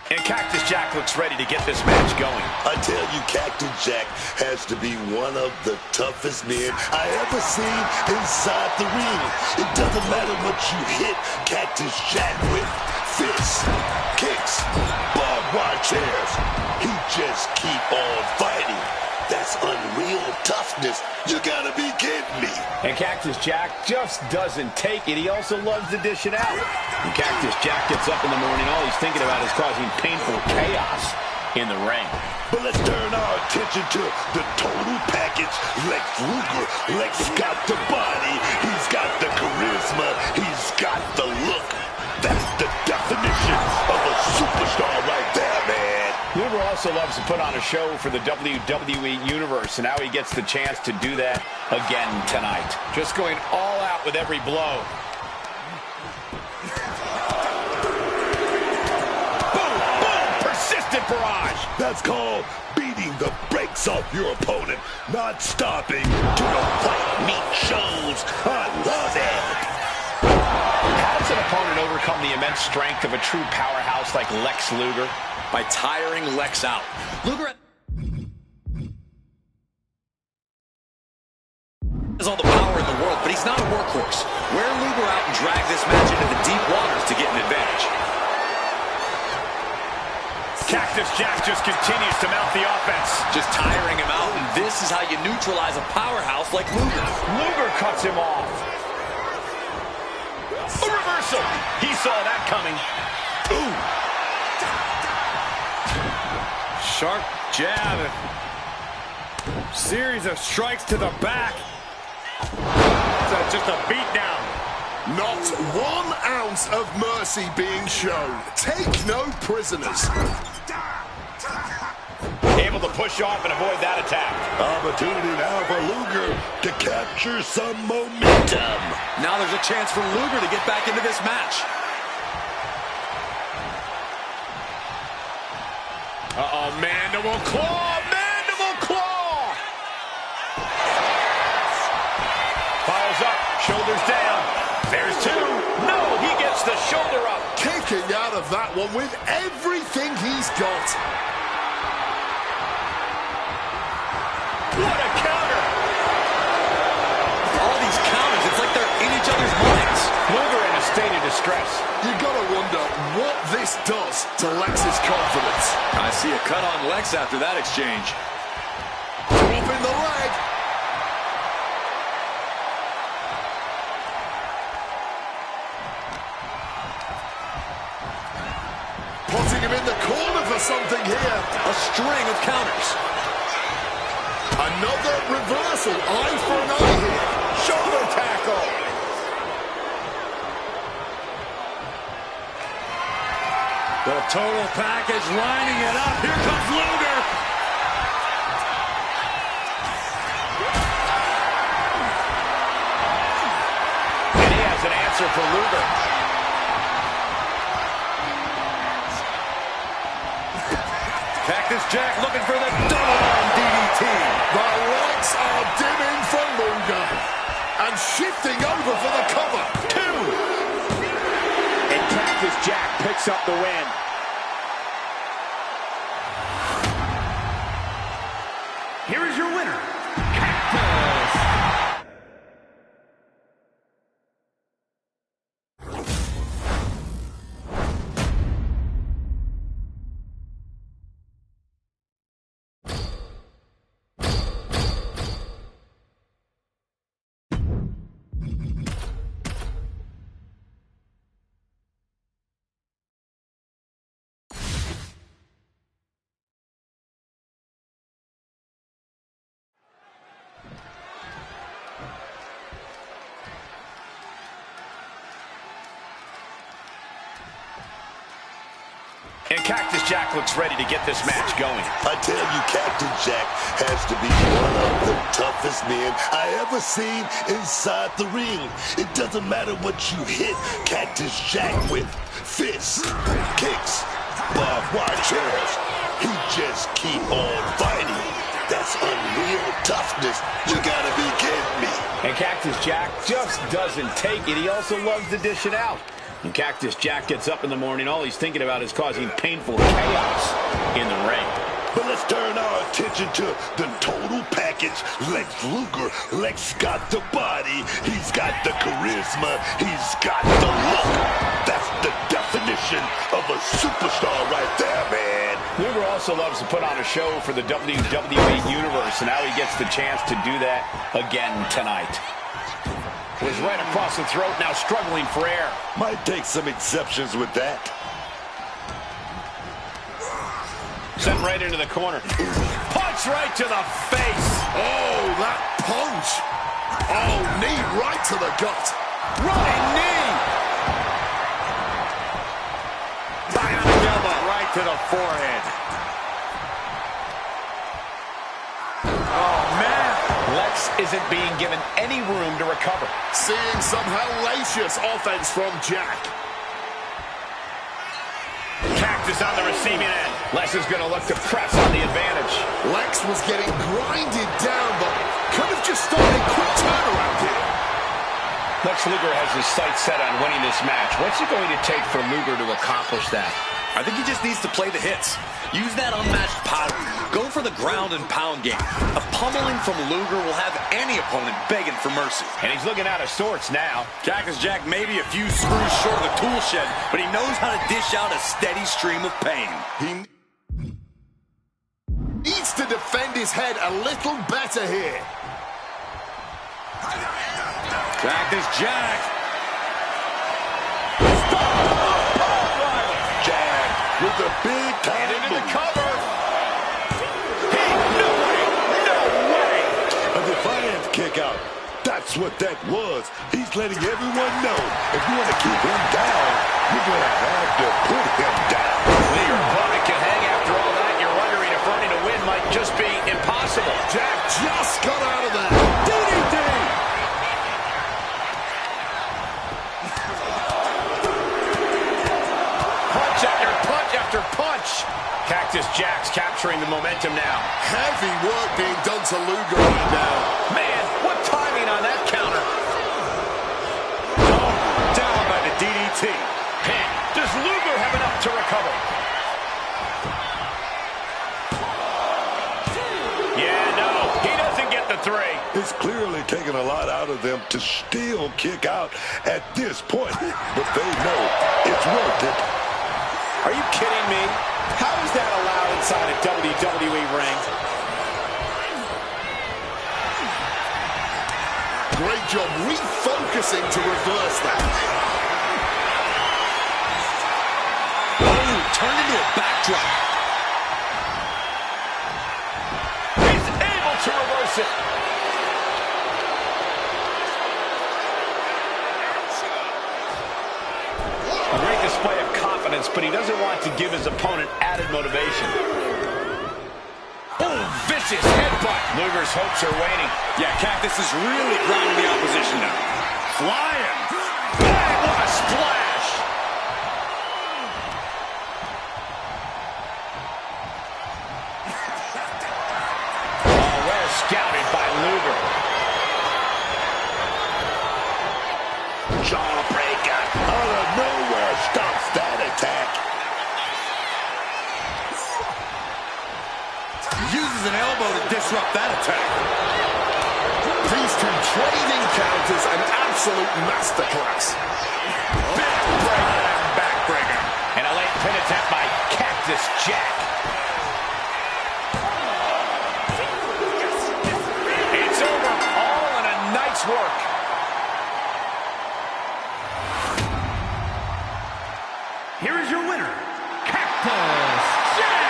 And Cactus Jack looks ready to get this match going. I tell you, Cactus Jack has to be one of the toughest men I ever seen inside the ring. It doesn't matter what you hit Cactus Jack with. Fists, kicks, barbed wire chairs. He just keep on fighting. That's unreal toughness. You gotta be kidding me. And Cactus Jack just doesn't take it. He also loves to dish it out. When Cactus Jack gets up in the morning, all he's thinking about is causing painful chaos in the ring. But let's turn our attention to the total package. Lex Luger. Lex got the body. He's got the charisma. He's got the look. That's the definition of a superstar right there, man. Luger also loves to put on a show for the WWE Universe, and now he gets the chance to do that again tonight. Just going all out with every blow. Boom, boom, persistent barrage. That's called beating the brakes off your opponent, not stopping to the fight meet shows. I love it. How does an opponent overcome the immense strength of a true powerhouse like Lex Luger? By tiring Lex out. Luger has all the power in the world, but he's not a workhorse. Wear Luger out and drag this match into the deep waters to get an advantage. Cactus Jack just continues to mount the offense. Just tiring him out, and this is how you neutralize a powerhouse like Luger. Luger cuts him off. A reversal. He saw that coming. Ooh. Sharp jab. Series of strikes to the back. That's just a beatdown. Not 1 ounce of mercy being shown. Take no prisoners. Able to push off and avoid that attack. Opportunity now for Luger to capture some momentum. Now there's a chance for Luger to get back into this match. Uh-oh, mandible claw, mandible claw! Follows up, shoulders down. There's 2. No, he gets the shoulder up. Kicking out of that one with everything he's got. What a counter! All these counters, it's like they're in each other's minds. Luger in a state of distress. You gotta wonder what this does to Lex's confidence. I see a cut on Lex after that exchange. Dropping the leg. Putting him in the corner for something here. A string of counters. Another reversal. Eye for an eye here. Shoulder tackle. The total package lining it up. Here comes Luger. And he has an answer for Luger. Cactus Jack looking for the double arm DDT. The lights are dimming for Luger. And shifting over for the cover. 2. And Cactus Jack picks up the win. here is your winner, Cactus. And Cactus Jack looks ready to get this match going. I tell you, Cactus Jack has to be one of the toughest men I ever seen inside the ring. It doesn't matter what you hit Cactus Jack with. Fists, kicks, barbed wire chairs. He just keep on fighting. That's unreal toughness. You gotta be kidding me. And Cactus Jack just doesn't take it. He also loves to dish it out. When Cactus Jack gets up in the morning, all he's thinking about is causing painful chaos in the ring. But let's turn our attention to the total package. Lex Luger. Lex got the body. He's got the charisma. He's got the look. That's the definition of a superstar right there, man. Luger also loves to put on a show for the WWE Universe, and now he gets the chance to do that again tonight. Was right across the throat, now struggling for air. Might take some exceptions with that. Sent right into the corner. Punch right to the face. Oh, that punch. Oh, knee right to the gut. Running knee. Bionic elbow right to the forehead. Oh, man. Lex isn't being given any room to recover. Seeing some hellacious offense from Jack. Cactus on the receiving end. Lex is going to look to press on the advantage. Lex was getting grinded down, but could have just started a quick turnaround here. Lex Luger has his sights set on winning this match. What's it going to take for Luger to accomplish that? I think he just needs to play the hits. Use that unmatched power. Go for the ground and pound game. A pummeling from Luger will have any opponent begging for mercy. And he's looking out of sorts now. Cactus Jack may be a few screws short of the tool shed, but he knows how to dish out a steady stream of pain. He needs to defend his head a little better here. Cactus Jack. With a big time And into the move. cover. No way. No way. A defiant kick out. That's what that was. He's letting everyone know if you want to keep him down, you're going to have to put him down. When your opponent can hang after all that, you're wondering if earning a win might just be impossible. Jack just got out of there. DDT. Punch after punch after punch. Cactus Jack's capturing the momentum now. Heavy work being done to Luger right now. Man, what timing on that counter. Oh, down by the DDT. Pin. Does Luger have enough to recover? Yeah, no, he doesn't get the three. It's clearly taken a lot out of them to still kick out at this point, but they know it's worth it. Are you kidding me? How is that allowed inside a WWE ring? Great job refocusing to reverse that. Oh, turned into a backdrop. He's able to reverse it. A great display of confidence, but he doesn't want to give his opponent added motivation. Oh, vicious headbutt. Luger's hopes are waning. Yeah, Cactus is really grinding the opposition now. Flying. Bang, what a splash. Oh, well scouted by Luger. Jawbreaker out of nowhere stops that attack. Uses an elbow to disrupt that attack. These two trading counters, an absolute masterclass. Backbreaker and backbreaker. And a late pin attempt by Cactus Jack. It's over, all in a night's work. Here is your winner, Cactus Jack!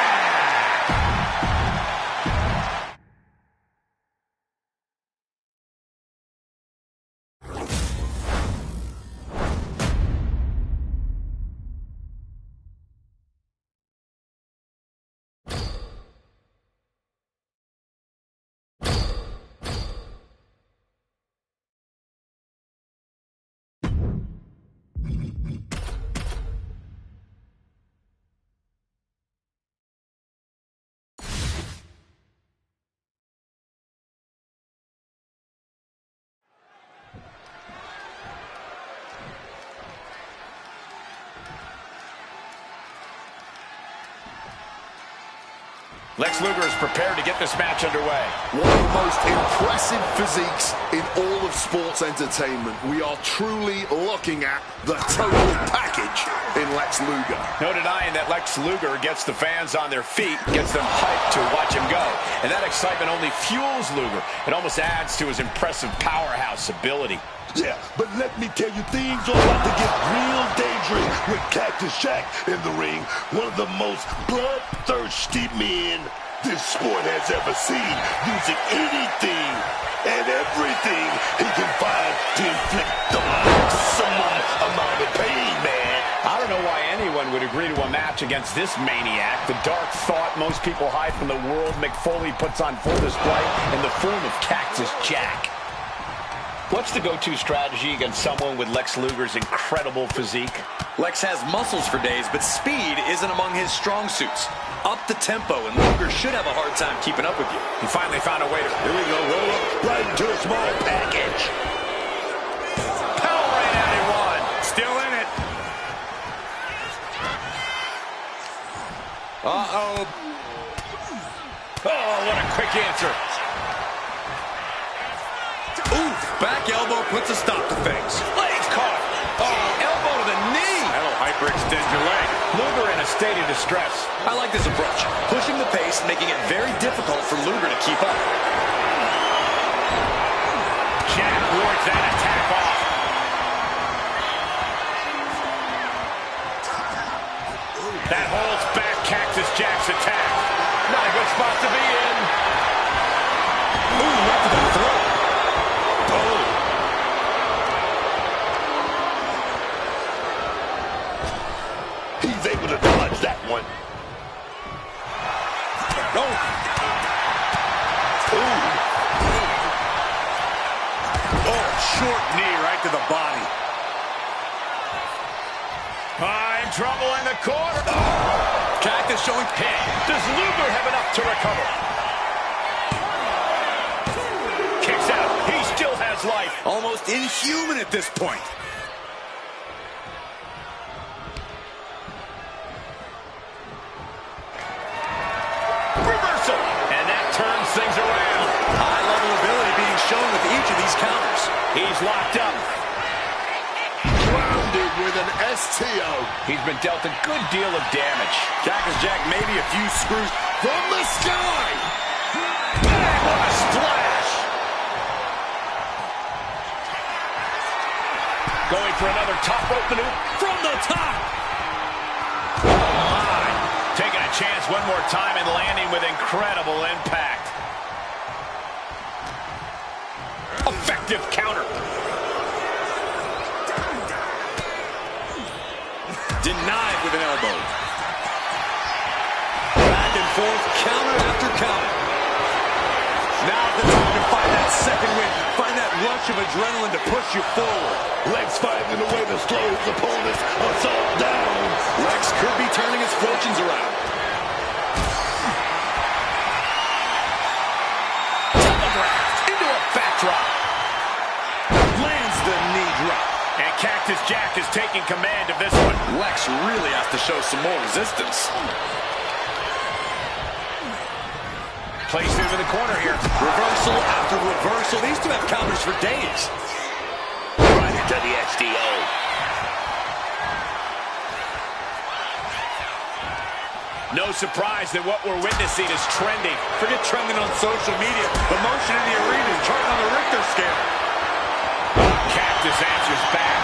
Lex Luger is prepared to get this match underway. One of the most impressive physiques in all of sports entertainment. We are truly looking at the total package in Lex Luger. No denying that Lex Luger gets the fans on their feet, gets them hyped to watch him go. And that excitement only fuels Luger. It almost adds to his impressive powerhouse ability. Yeah, but let me tell you, things are about to get real dangerous with Cactus Jack in the ring. One of the most bloodthirsty men this sport has ever seen, using anything and everything he can find to inflict the maximum amount of pain, man. I don't know why anyone would agree to a match against this maniac. The dark thought most people hide from the world Mick Foley puts on full display in the form of Cactus Jack. What's the go-to strategy against someone with Lex Luger's incredible physique? Lex has muscles for days, but speed isn't among his strong suits. Up the tempo, and Luger should have a hard time keeping up with you. He finally found a way to... Here we go, roll up right into a small package. Power right out in one. Still in it. Uh-oh. Oh, what a quick answer. Oof, back elbow puts a stop to things. Legs caught. Oh, elbow to the knee. That'll hyperextend your leg. Luger in a state of distress. I like this approach. Pushing the pace, making it very difficult for Luger to keep up. Jack wards that attack off. That holds back Cactus Jack's attack. Not a good spot to be in. Ooh, right to the throat. He's able to dodge that one. No. Ooh. Oh, short knee right to the body. I'm trouble in the corner. Cactus showing Hey, does Luger have enough to recover? Kicks out. He still has life. almost inhuman at this point. Reversal. And that turns things around. High-level ability being shown with each of these counters. He's locked up. Grounded with an STO. He's been dealt a good deal of damage. Cactus Jack maybe a few screws From the sky. Bang, what a splash. Going for another top rope maneuver from the top. Oh, my. Taking a chance one more time and landing with incredible impact. Effective counter. denied with an elbow. Back and forth, counter after counter. Now's the time to find that second win. Find that rush of adrenaline to push you forward. Lex finding a way to slow his opponent's assault down. Lex could be turning his fortunes around. Telegraphed into a backdrop. Lands the knee drop. And Cactus Jack is taking command of this one. Lex really has to show some more resistance. Placed into the corner here. Reversal after reversal. These two have counters for days. Right into the SDO. No surprise that what we're witnessing is trending. Forget trending on social media. The motion in the arena is charting on the Richter scale. Cactus answers back.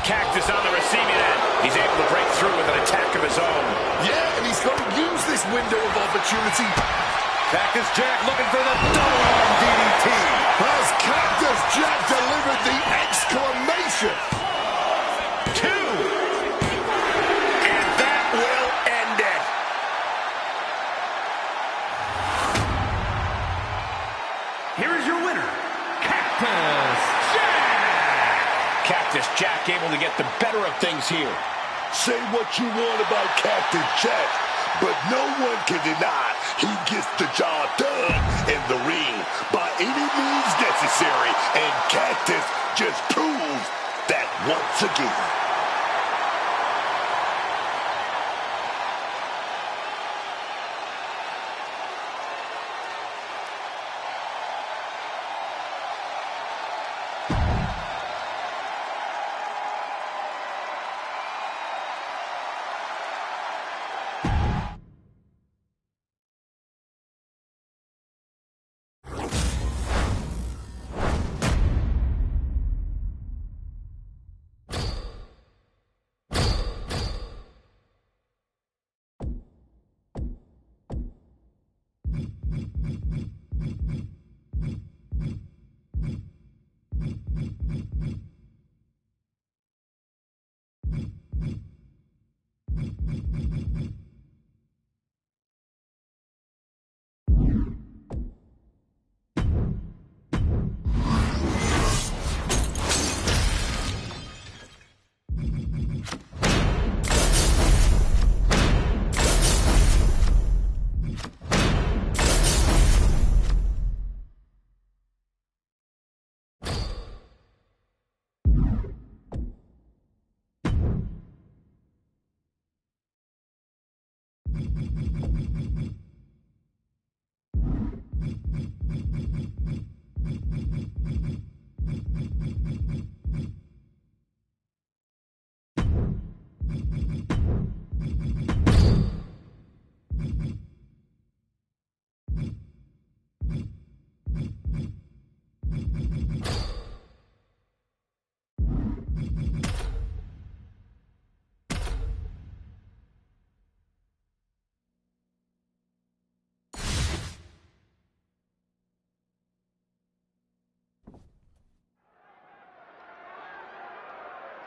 Cactus on the receiving end. He's able to break through with an attack of his own. Yeah, and he's going to use this window of opportunity. Cactus Jack looking for the double arm DDT. Has Cactus Jack delivered the exclamation? 2. And that will end it. Here is your winner, Cactus Jack. Cactus Jack able to get the better of things here. Say what you want about Cactus Jack, but no one can deny he gets the job done in the ring by any means necessary, and Cactus just proves that once again.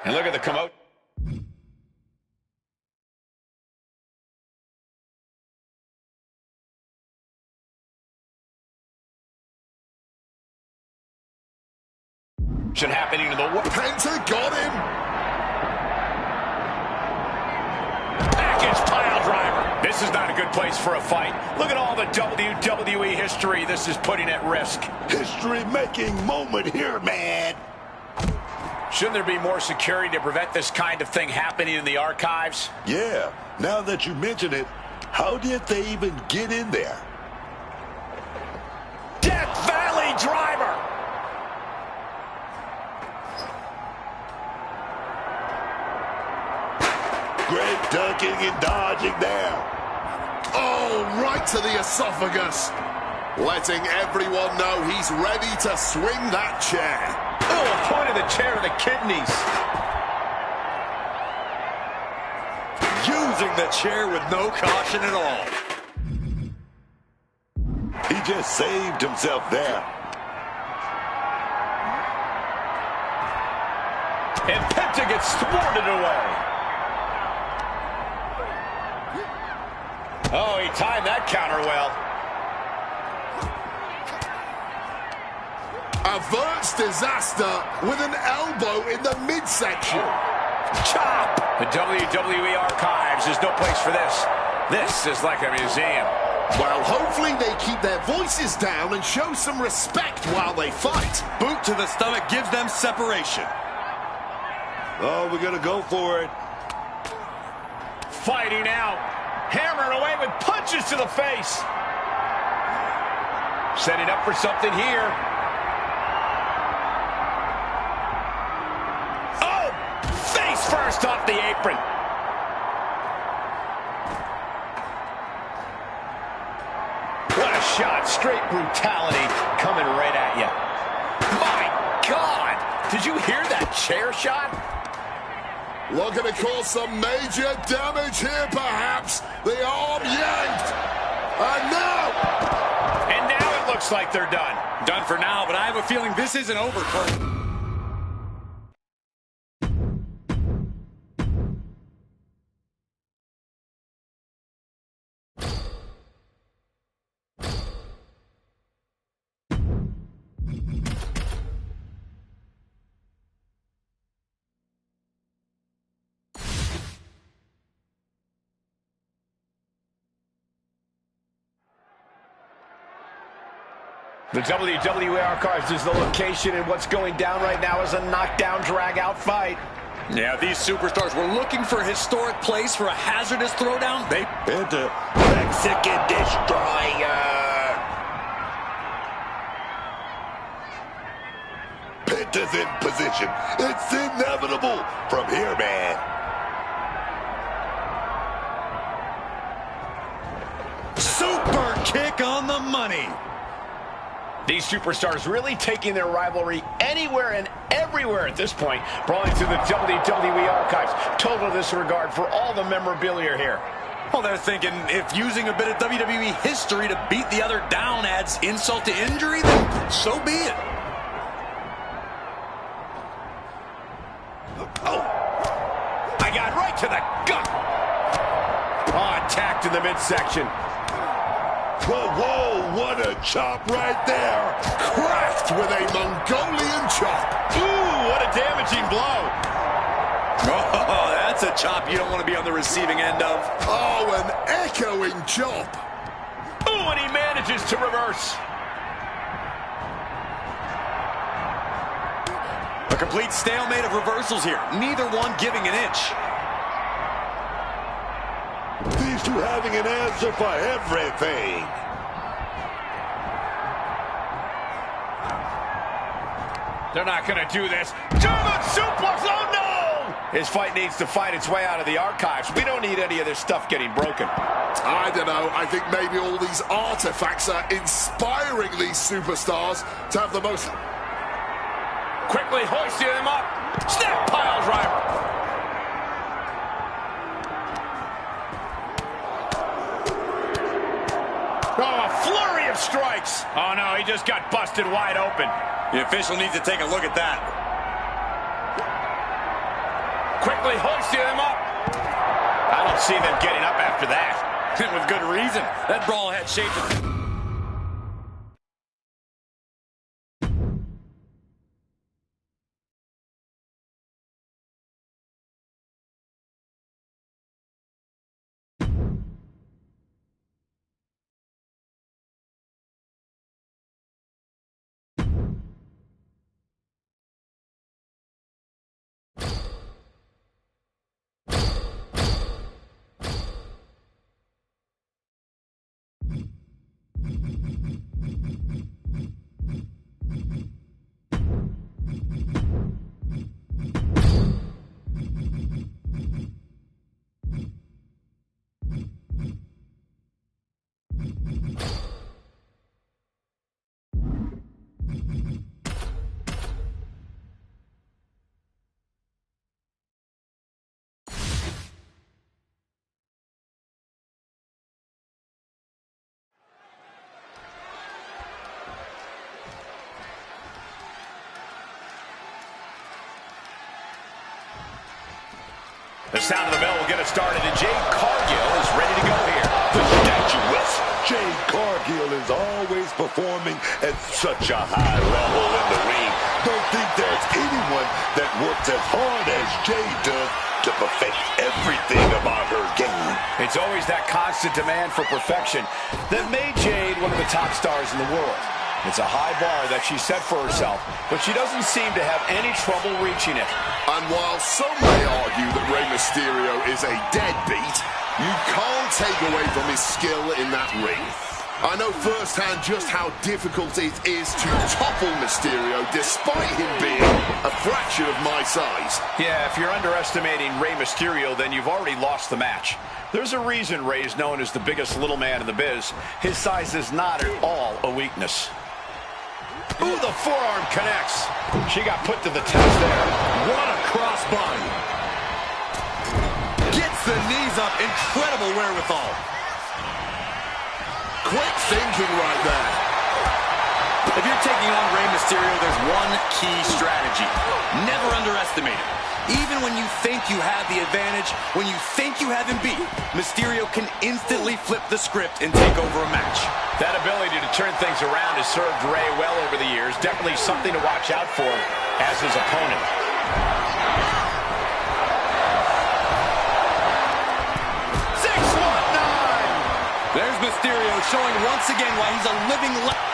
And look at the commotion. Happening to the Penta got him. package pile driver. This is not a good place for a fight. Look at all the WWE history this is putting at risk. History-making moment here, man. Shouldn't there be more security to prevent this kind of thing happening in the archives? Yeah, now that you mention it, how did they even get in there? Death Valley driver. Great ducking and dodging there. Oh, right to the esophagus. Letting everyone know he's ready to swing that chair. Oh, a point of the chair to the kidneys. Using the chair with no caution at all. He just saved himself there. And Penta gets thwarted away. Oh, he timed that counter well. Averts disaster with an elbow in the midsection. Chop! The WWE Archives is no place for this. This is like a museum. Well, hopefully they keep their voices down and show some respect while they fight. Boot to the stomach gives them separation. Oh, we're going to go for it. fighting out. Hammering away with punches to the face. Setting up for something here. Oh! Face first off the apron. What a shot. Straight brutality coming right at you. My God! Did you hear that chair shot? Looking to cause some major damage here, perhaps. The arm yanked. And now it looks like they're done. Done for now, but I have a feeling this isn't over, Cole. The WWE Archives is the location, and what's going down right now is a knockdown, drag-out fight. Yeah, these superstars were looking for a historic place for a hazardous throwdown. They Enter Mexican Destroyer. Penta's in position. It's inevitable from here, man. super kick on the money. These superstars really taking their rivalry anywhere and everywhere at this point, brawling through the WWE Archives. Total disregard for all the memorabilia here. Well, they're thinking if using a bit of WWE history to beat the other down adds insult to injury, then so be it. Oh, I got right to the gut. Oh, attacked in the midsection. Whoa, whoa, what a chop right there. Cracked with a Mongolian chop. Ooh, what a damaging blow. Oh, that's a chop you don't want to be on the receiving end of. Oh, an echoing chop. Ooh, and he manages to reverse. A complete stalemate of reversals here. Neither one giving an inch. These two having an answer for everything. They're not going to do this. German suplex, oh no! His fight needs to fight its way out of the archives. We don't need any of this stuff getting broken. I don't know. I think maybe all these artifacts are inspiring these superstars to have the most... Quickly hoisting him up. Snap pile driver. Oh, a flurry of strikes. Oh, no, he just got busted wide open. The official needs to take a look at that. Quickly hoisting him up. I don't see them getting up after that. And with good reason. That brawl had shaped it. The sound of the bell will get us started, and Jade Cargill is ready to go here. The statuesque Jade Cargill is always performing at such a high level in the ring. Don't think there's anyone that works as hard as Jade does to perfect everything about her game. It's always that constant demand for perfection that made Jade one of the top stars in the world. It's a high bar that she set for herself, but she doesn't seem to have any trouble reaching it. And while some may argue that Rey Mysterio is a deadbeat, you can't take away from his skill in that ring. I know firsthand just how difficult it is to topple Mysterio despite him being a fraction of my size. Yeah, if you're underestimating Rey Mysterio, then you've already lost the match. There's a reason Rey is known as the biggest little man in the biz. His size is not at all a weakness. Ooh, the forearm connects. She got put to the test there. What a crossbody. Gets the knees up. Incredible wherewithal. Quick thinking right there. If you're taking on Rey Mysterio, there's one key strategy. Never underestimate him. Even when you think you have the advantage, when you think you have him beat, Mysterio can instantly flip the script and take over a match. That ability to turn things around has served Rey well over the years. Definitely something to watch out for as his opponent. 619! There's Mysterio showing once again why he's a living legend.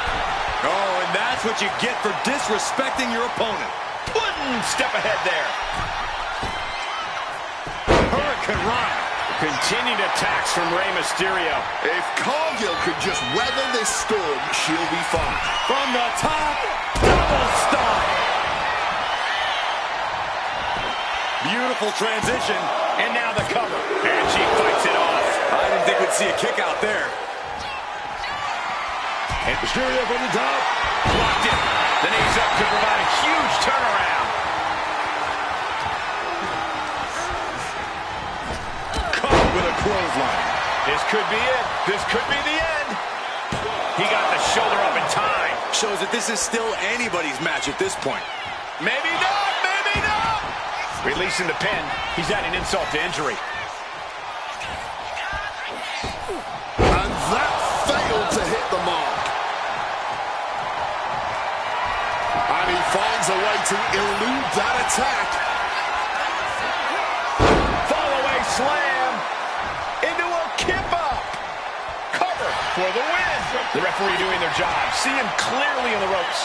Oh, and that's what you get for disrespecting your opponent. One step ahead there. Hurricane Rana. Continued attacks from Rey Mysterio. If Cargill could just weather this storm, she'll be fine. From the top, double stomp. Beautiful transition. And now the cover. And she fights it off. I didn't think we'd see a kick out there. And Mysterio from the top. Blocked it. The knees up to provide a huge turnaround. Caught with a clothesline. This could be it. This could be the end. He got the shoulder up in time. Shows that this is still anybody's match at this point. Maybe not. Maybe not. Releasing the pin. He's adding insult to injury. And that failed to hit the mark. And he finds a way to elude that attack. Fallaway slam. Into a kip up. Cover for the win. The referee doing their job. See him clearly in the ropes.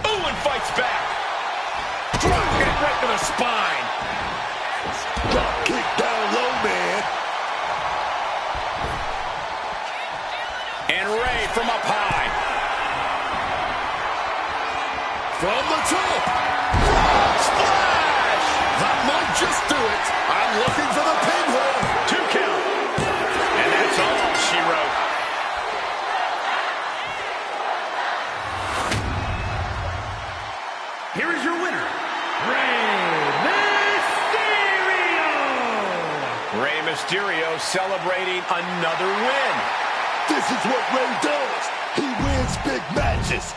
Ooh, and fights back. Drop kick right to the spine. Drop kick down low, man. And Rey from up high. From the top. Splash! That might just do it. I'm looking for the pin here. 2 count. And that's all she wrote. Here is your winner, Rey Mysterio! Rey Mysterio celebrating another win. This is what Rey does. He wins big matches.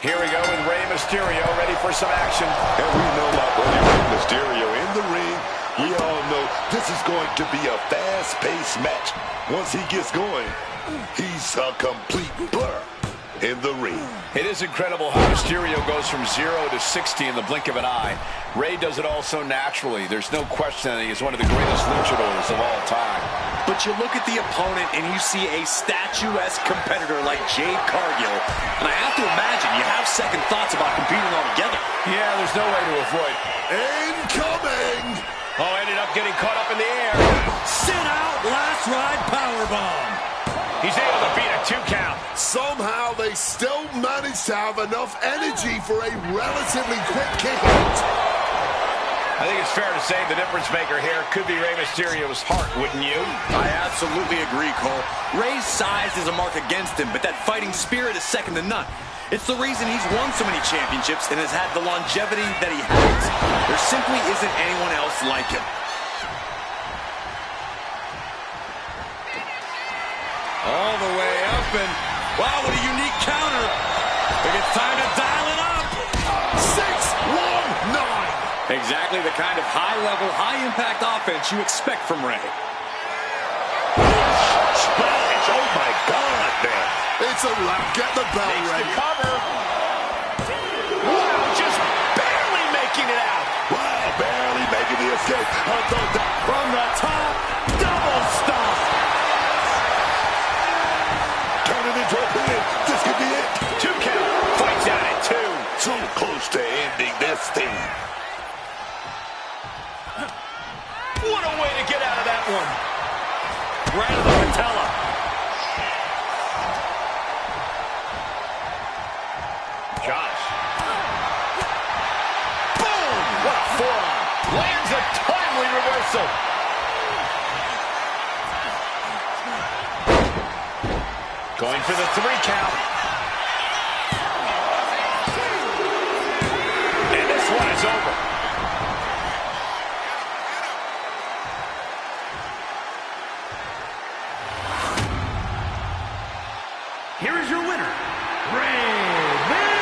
Here we go with Rey Mysterio ready for some action. And we know my buddy Rey Mysterio in the ring. We all know this is going to be a fast-paced match. Once he gets going, he's a complete blur in the ring. It is incredible how Mysterio goes from 0 to 60 in the blink of an eye. Rey does it all so naturally. There's no question that he is one of the greatest luchadors of all time. But you look at the opponent and you see a statuesque competitor like Jade Cargill, and I have to imagine you have second thoughts about competing altogether. Yeah, there's no way to avoid. Incoming. Oh, ended up getting caught up in the air. Sit out, last ride powerbomb. He's able to beat a 2 count. Somehow they still manage to have enough energy for a relatively quick kick out. I think it's it's fair to say the difference maker here could be Rey Mysterio's heart, wouldn't you? I absolutely agree, Cole. Rey's size is a mark against him, but that fighting spirit is second to none. It's the reason he's won so many championships and has had the longevity that he has. There simply isn't anyone else like him. All the way up, and wow, what a unique counter. I think it's time to dial it up. 6-1-9. Exactly the kind of high-level, high-impact offense you expect from Rey. Splash! Oh my God, man! It's a wrap. Get the bell Makes ready. the cover. Wow, just barely making it out. Wow, barely making the escape. From the top, double stomp. Turn it into a pin. This could be it. 2 count. Fights out at 2. So close to ending this thing. What a way to get out of that one. Right to the patella. Josh. Boom! What a forearm. Lands a timely reversal. Going for the 3 count. And this one is over. Here is your winner, Rey Mysterio!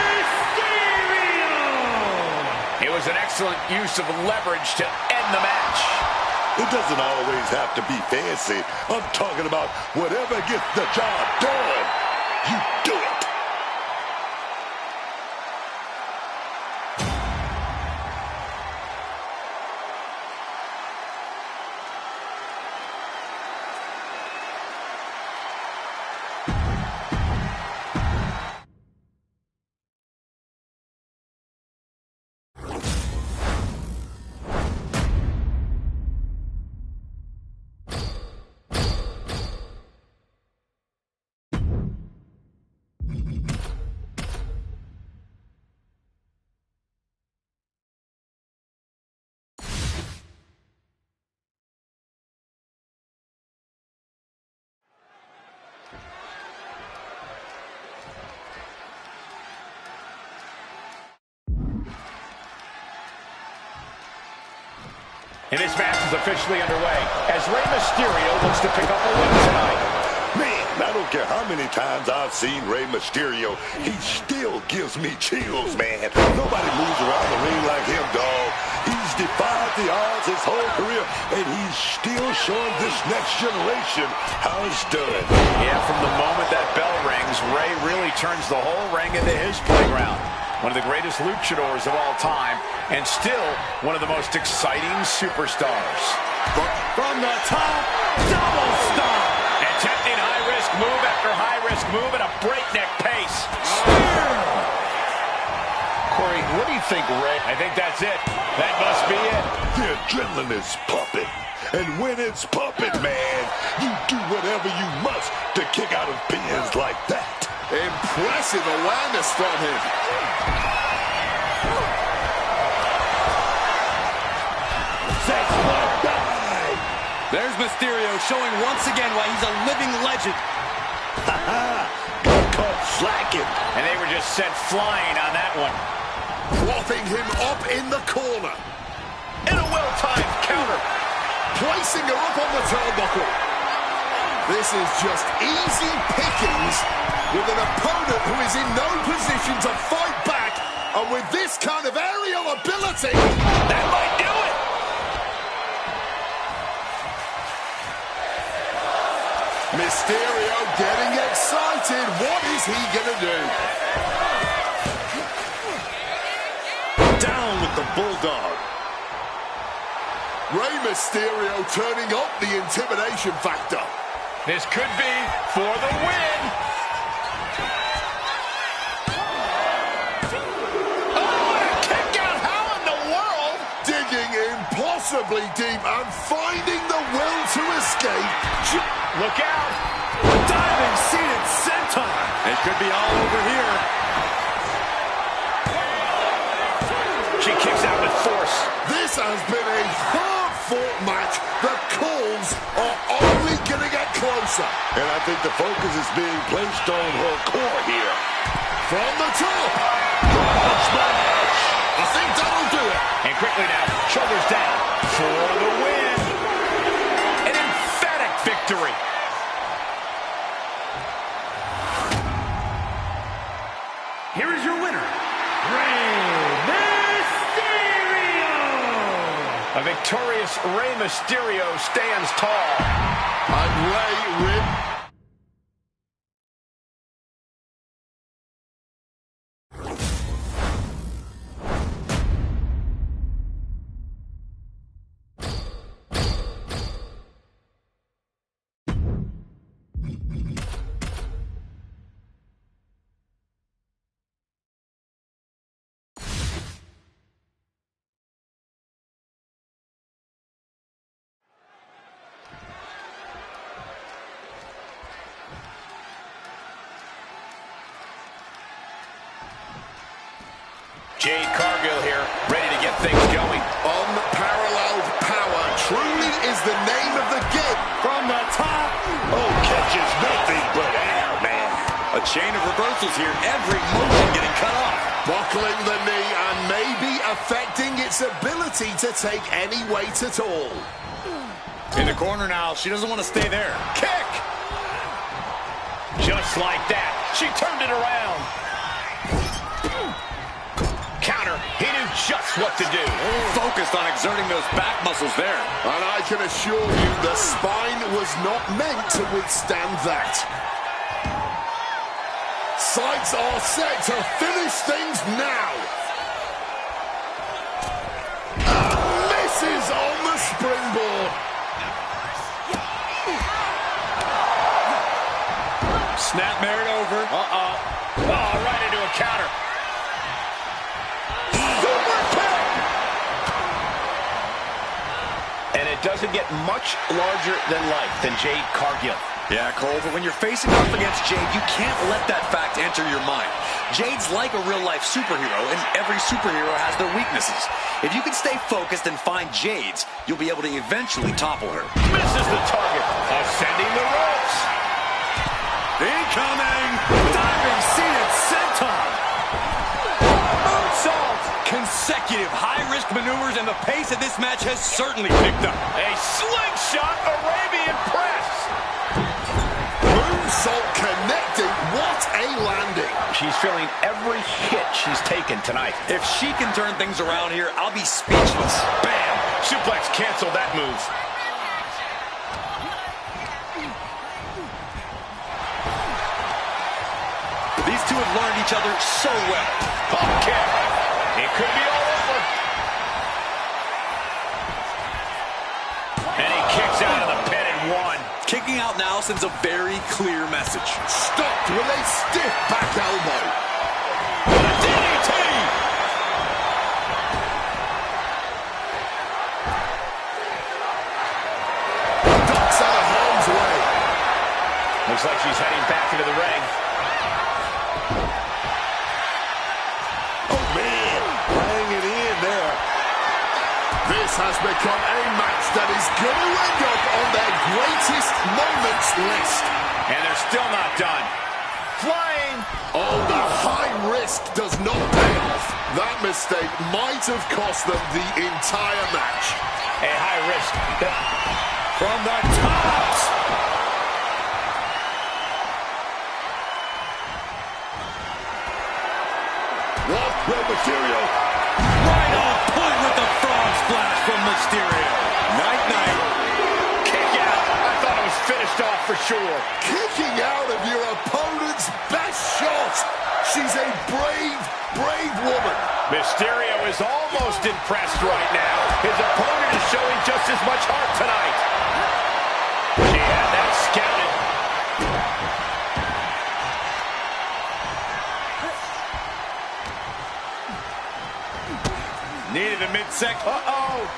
It was an excellent use of leverage to end the match. It doesn't always have to be fancy. I'm talking about whatever gets the job done. You do it. And this match is officially underway as Rey Mysterio looks to pick up a win tonight. Man, I don't care how many times I've seen Rey Mysterio, he still gives me chills, man. Nobody moves around the ring like him, dog. He's defied the odds his whole career, and he's still showing this next generation how it's done. Yeah, from the moment that bell rings, Rey really turns the whole ring into his playground. One of the greatest luchadors of all time, and still one of the most exciting superstars. From the top, double stomp. Attempting high-risk move after high-risk move at a breakneck pace. Corey, what do you think, Rey? I think that's it. That must be it. The adrenaline is pumping. And when it's pumping, man, you do whatever you must to kick out of pins like that. Impressive awareness from him. There's Mysterio showing once again why he's a living legend. Got caught slacking. And they were just sent flying on that one. Propping him up in the corner. And a well-timed counter. Placing her up on the turnbuckle. This is just easy pickings with an opponent who is in no position to fight back. And with this kind of aerial ability, That might do it. Mysterio getting excited. What is he gonna do? Down with the Bulldog. Rey Mysterio turning up the intimidation factor. This could be for the win. Oh, what a kick out. How in the world? Digging impossibly deep and finding the will to escape. Look out. Diving seated senton. It could be all over here. She kicks out with force. This has been a closer. And I think the focus is being placed on her core here. From the top. Drop smash. I think that'll do it. And quickly now, shoulders down for the win. An emphatic victory. Here is your winner, Rey Mysterio! A victorious Rey Mysterio stands tall. And Rey Jade Cargill here, ready to get things going. Unparalleled power truly is the name of the game. From the top. Oh, catches nothing but air, man. A chain of reversals here, every motion getting cut off. Buckling the knee and maybe affecting its ability to take any weight at all. In the corner now, she doesn't want to stay there. Kick! Just like that, she turned it around. Counter, he knew just what to do. Focused on exerting those back muscles there. And I can assure you the spine was not meant to withstand that. Sights are set to finish things now. Misses on the springboard. Snapmare it over. Oh, right into a counter. And it doesn't get much larger than life than Jade Cargill. Yeah, Cole, but when you're facing off against Jade, you can't let that fact enter your mind. Jade's like a real-life superhero, and every superhero has their weaknesses. If you can stay focused and find Jade's, you'll be able to eventually topple her. Misses the target. Ascending the ropes. Incoming. Diving seated senton. Moonsault. Consecutive high-risk maneuvers, and the pace of this match has certainly picked up. A slingshot Arabian press. Moonsault connecting. What a landing. She's feeling every hit she's taken tonight. If she can turn things around here, I'll be speechless. Bam! Suplex canceled that move. These two have learned each other so well. Pop kick. It could be all over. And he kicks out of the pin and one. Kicking out now sends a very clear message. Stopped with a stiff back elbow. DDT! Ducks out of harm's way. Looks like she's heading back into the ring. Oh, man. Laying it in there. This has become a match that is going to end up on their greatest moments list. And they're still not done. Flying. Oh, the high risk does not pay off. That mistake might have cost them the entire match. A high risk. From the tops. What? Rey Mysterio. Right on point with the frog splash from Mysterio. Night-night. Kick out. I thought it was finished off for sure. Kicking out of your opponent's best shot. She's a brave, brave woman. Mysterio is almost impressed right now. His opponent is showing just as much heart tonight. She had that scouted. Needed a midsection. Uh-oh.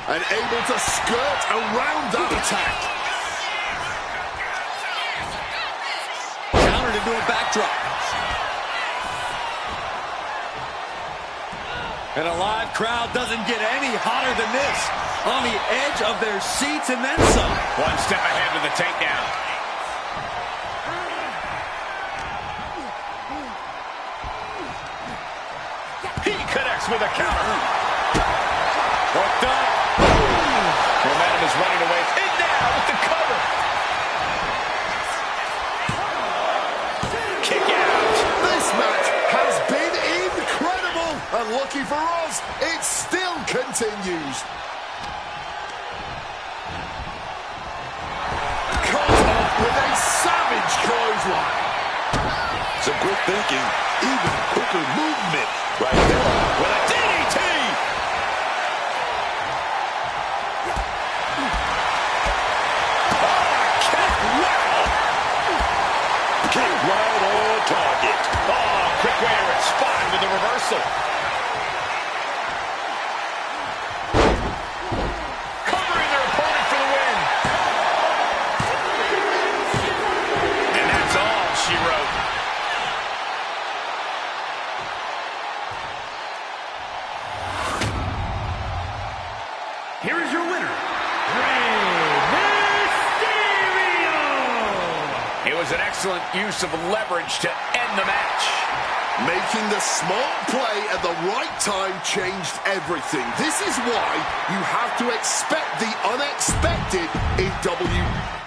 And able to skirt around that attack. Countered into a backdrop. And a live crowd doesn't get any hotter than this. On the edge of their seats and then some. One step ahead with the takedown. He connects with a counter. Hooked up. Momentum is running away. And now with the cover. Kick out. This match has been incredible. And lucky for us, it still continues. Caught off with a savage clothesline. Some quick thinking, even quicker movement right there. With a DDT. Kick right on target. Oh, quick way to respond with the reversal. Covering their opponent for the win. And that's all she wrote. Here is your winner, Rey Mysterio! It was an excellent use of leverage to end the match. Making the smart play at the right time changed everything. This is why you have to expect the unexpected in WWE.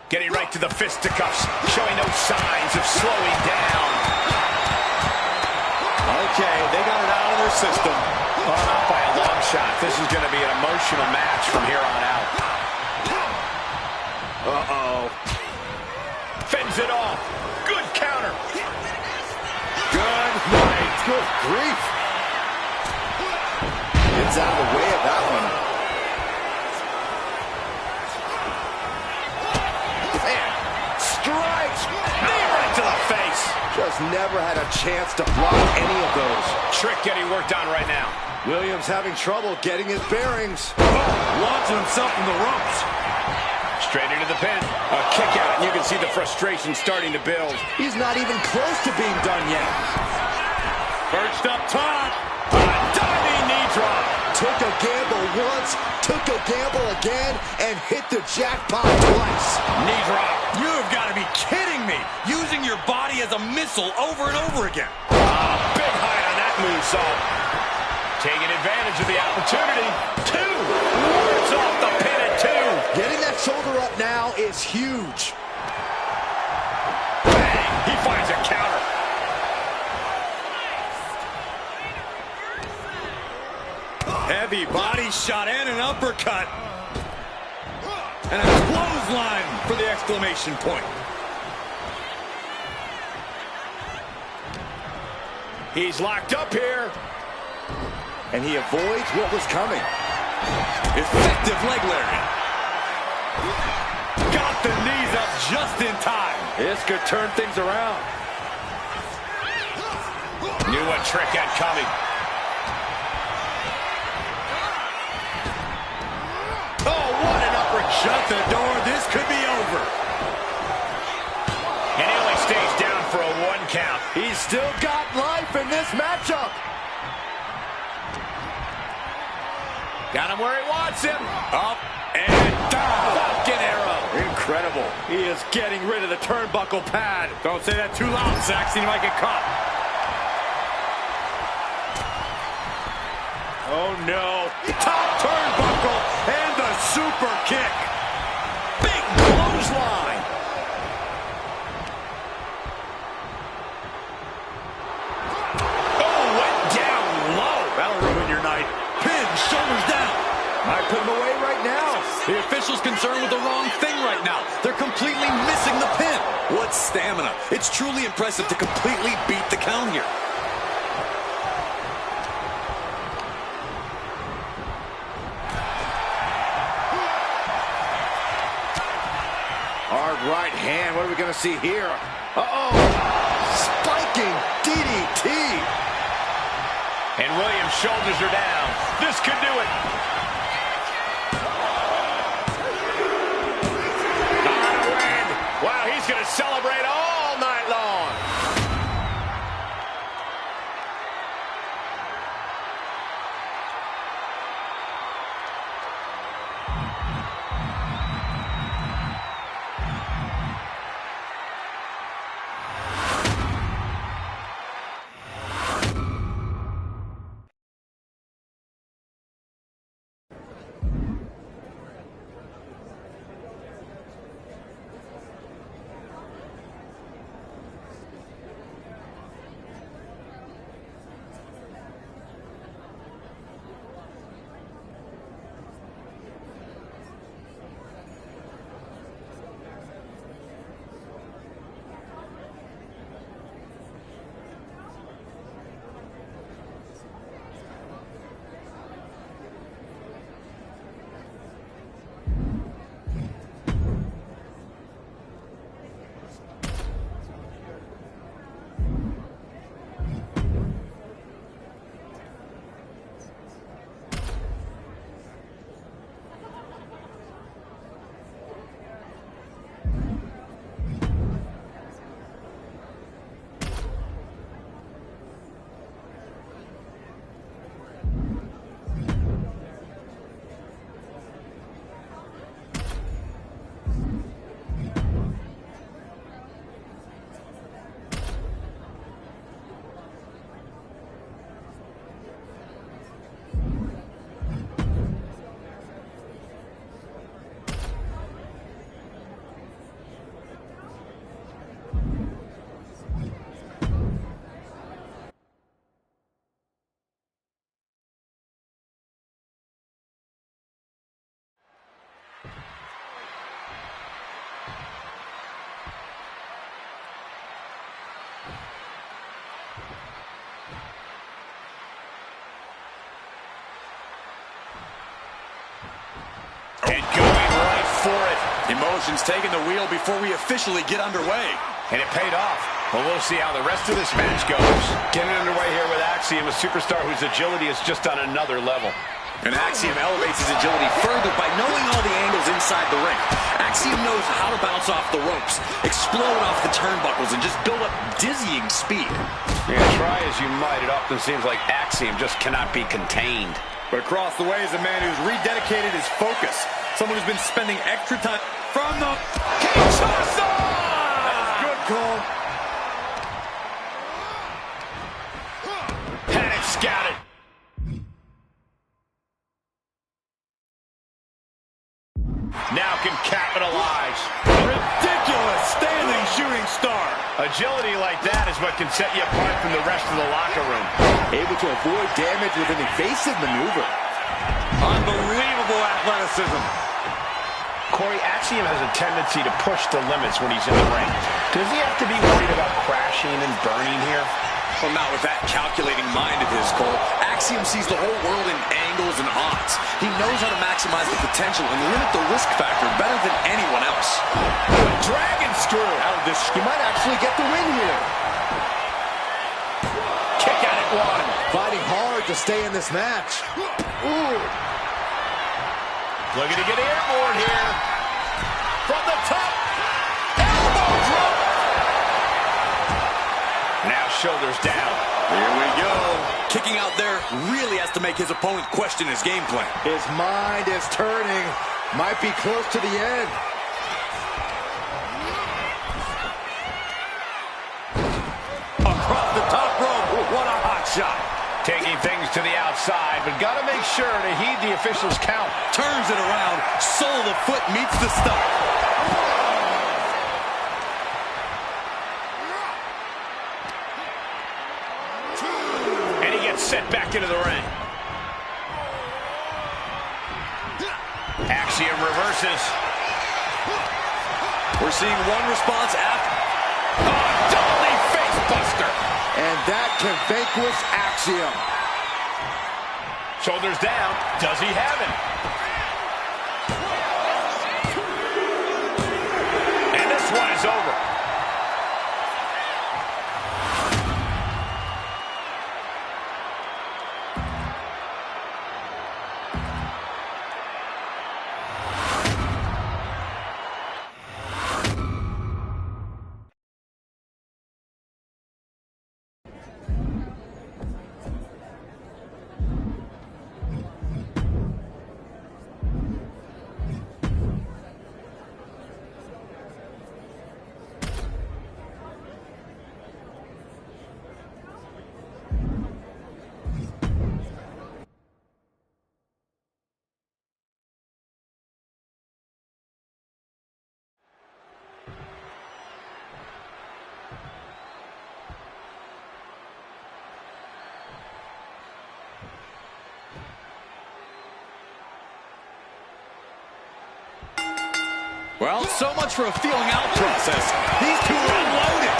Getting right to the fisticuffs, showing no signs of slowing down. Okay, they got it out of their system. Oh, not by a long shot. This is going to be an emotional match from here on out. Uh-oh. Fends it off. Good counter. Good night. Good grief. Gets out of the way of that one. Man, strikes. Knee right to the face. Just never had a chance to block any of those. Trick getting worked on right now. Williams having trouble getting his bearings. Launching himself from the ropes. Straight into the pin. A kick out, and you can see the frustration starting to build. He's not even close to being done yet. Perched up top. A diving knee drop. Took a gamble once, took a gamble again, and hit the jackpot twice. Knee drop. You've got to be kidding me. Using your body as a missile over and over again. Big height on that moonsault. Taking advantage of the opportunity. Two. Words off the pin at two. Getting that shoulder up now is huge. Bang. He finds a counter. Heavy body shot and an uppercut. And a clothesline for the exclamation point. He's locked up here. And he avoids what was coming. Effective leg lariat. Got the knees up just in time. This could turn things around. Knew what Trick had coming. Oh, what an uppercut. Shut the door. This could be over. And he only stays down for a 1 count. He's still got life in this matchup. Got him where he wants him. Up and down. Falcon arrow. Incredible. He is getting rid of the turnbuckle pad. Don't say that too loud, Saxton. He might get caught. Oh, no. Top turnbuckle and the super kick. Big clothesline. Oh, went down low. That'll ruin your night. Pin, shoulders down. Might put him away right now. The official's concerned with the wrong thing right now. They're completely missing the pin. What stamina. It's truly impressive to completely beat the count here. Hard right hand. What are we going to see here? Uh-oh. Spiking DDT. And Williams' shoulders are down. This could do it. On a win. Wow, he's going to celebrate all night long. And going right for it. Emotions taking the wheel before we officially get underway. And it paid off. Well, we'll see how the rest of this match goes. Getting underway here with Axiom, a superstar whose agility is just on another level. And Axiom elevates his agility further by knowing all the angles inside the ring. Axiom knows how to bounce off the ropes, explode off the turnbuckles, and just build up dizzying speed. Yeah, try as you might, it often seems like Axiom just cannot be contained. But across the way is a man who's rededicated his focus. Someone who's been spending extra time from the Kinshasa! That's good, Cole. Panic scouted. Now can capitalize. Ridiculous standing shooting star. Agility like that is what can set you apart from the rest of the locker room. Able to avoid damage with an evasive maneuver. Unbelievable athleticism. Corey, Axiom has a tendency to push the limits when he's in the ring. Does he have to be worried about crashing and burning here? Well, not with that calculating mind of his, Cole. Axiom sees the whole world in angles and odds. He knows how to maximize the potential and limit the risk factor better than anyone else. Dragon screw. Out of this, he might actually get the win here. Kick out at one. Fighting hard to stay in this match. Ooh. Looking to get airborne here. From the top. Elbow drop. Now shoulders down. Here we go. Kicking out there really has to make his opponent question his game plan. His mind is turning. Might be close to the end. Across the top rope. What a hot shot. Taking things to the outside, but got to make sure to heed the official's count. Turns it around. Sole of the foot meets the stomach. And he gets set back into the ring. Axiom reverses. We're seeing one response after. Oh, double face buster. And that can vanquish Axiom. Shoulders down. Does he have it? And this one is over. Well, so much for a feeling out process. These two are unloaded.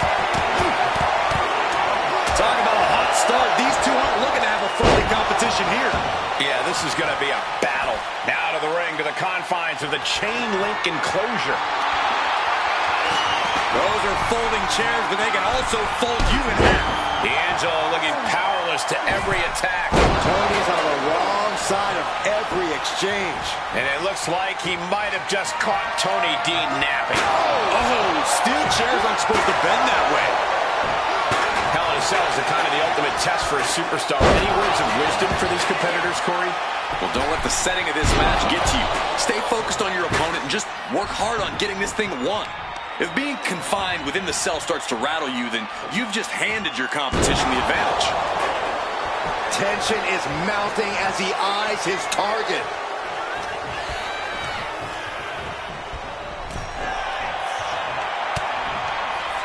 Talk about a hot start. These two aren't looking to have a friendly competition here. Yeah, this is going to be a battle. Now to the ring, to the confines of the chain link enclosure. Those are folding chairs, but they can also fold you in half. D'Angelo looking powerless to every attack. Tony's on the wrong side of every exchange. And it looks like he might have just caught Tony D napping. Oh, steel chairs aren't supposed to bend that way. Hell in a Cell is the kind of the ultimate test for a superstar. Any words of wisdom for these competitors, Corey? Well, don't let the setting of this match get to you. Stay focused on your opponent and just work hard on getting this thing won. If being confined within the cell starts to rattle you, then you've just handed your competition the advantage. Tension is mounting as he eyes his target.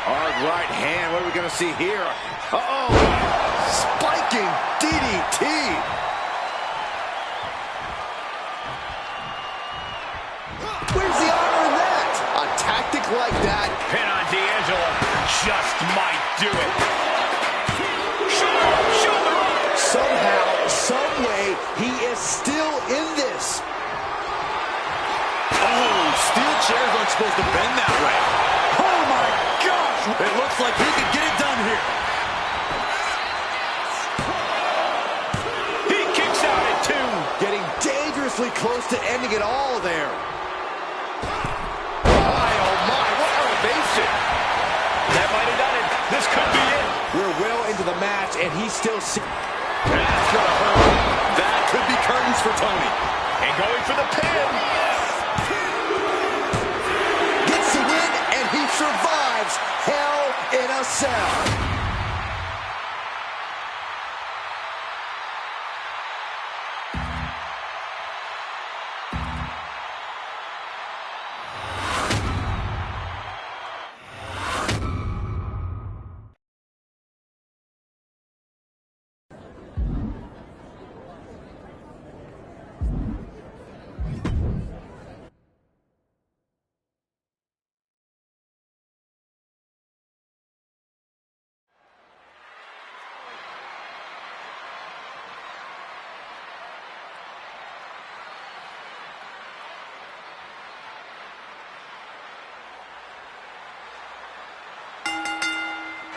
Hard right hand. What are we going to see here? Uh-oh. Spiking DDT. Where's the honor in that? A tactic like that. Pin on D'Angelo just might do it. Somehow, some way, he is still in this. aren't supposed to bend that way. Oh my gosh! It looks like he could get it done here. He kicks out at 2. Getting dangerously close to ending it all there. Oh my, what elevation. That might have done it. This could be it. We're well into the match, and he's still... That's gonna hurt. That could be curtains for Tony. And going for the pin. Gets the win, and he survives Hell in a Cell.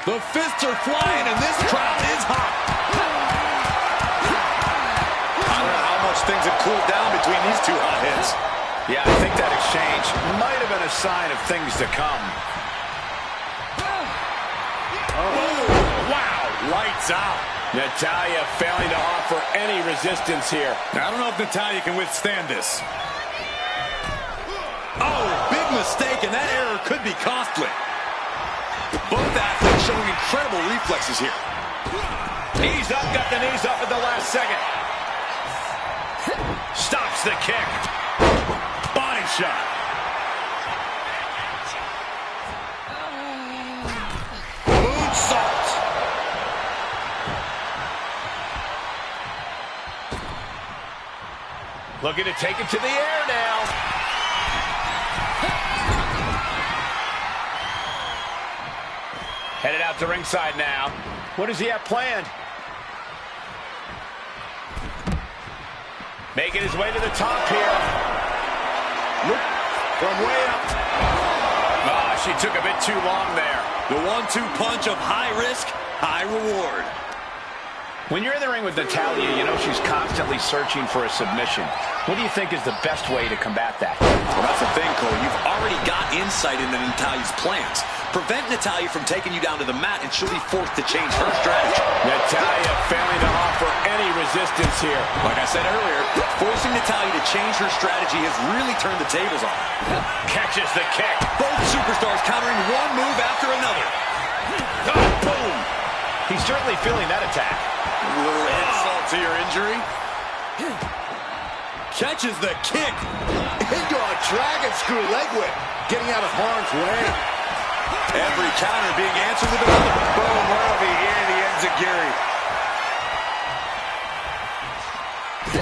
The fists are flying, and this crowd is hot. I don't know how much things have cooled down between these two hotheads. Yeah, I think that exchange might have been a sign of things to come. Oh, wow, lights out. Natalya failing to offer any resistance here. I don't know if Natalya can withstand this. Oh, big mistake, and that error could be costly. Both athletes showing incredible reflexes here. Knees up, got the knees up at the last second. Stops the kick. Body shot. Moonsault. Looking to take it to the air now. Headed out to ringside now. What does he have planned? Making his way to the top here. Look from way up. Ah, she took a bit too long there. The 1-2 punch of high risk, high reward. When you're in the ring with Natalya, you know she's constantly searching for a submission. What do you think is the best way to combat that? Well, that's the thing, Cole. You've already got insight into Natalya's plans. Prevent Natalya from taking you down to the mat, and she'll be forced to change her strategy. Natalya failing to offer any resistance here. Like I said earlier, forcing Natalya to change her strategy has really turned the tables on her. Catches the kick. Both superstars countering one move after another. Oh, boom! He's certainly feeling that attack. A little insult to your injury. Catches the kick. Into a dragon screw leg whip. Getting out of harm's way. Every counter being answered with another. Boom, right over here, the enziguri.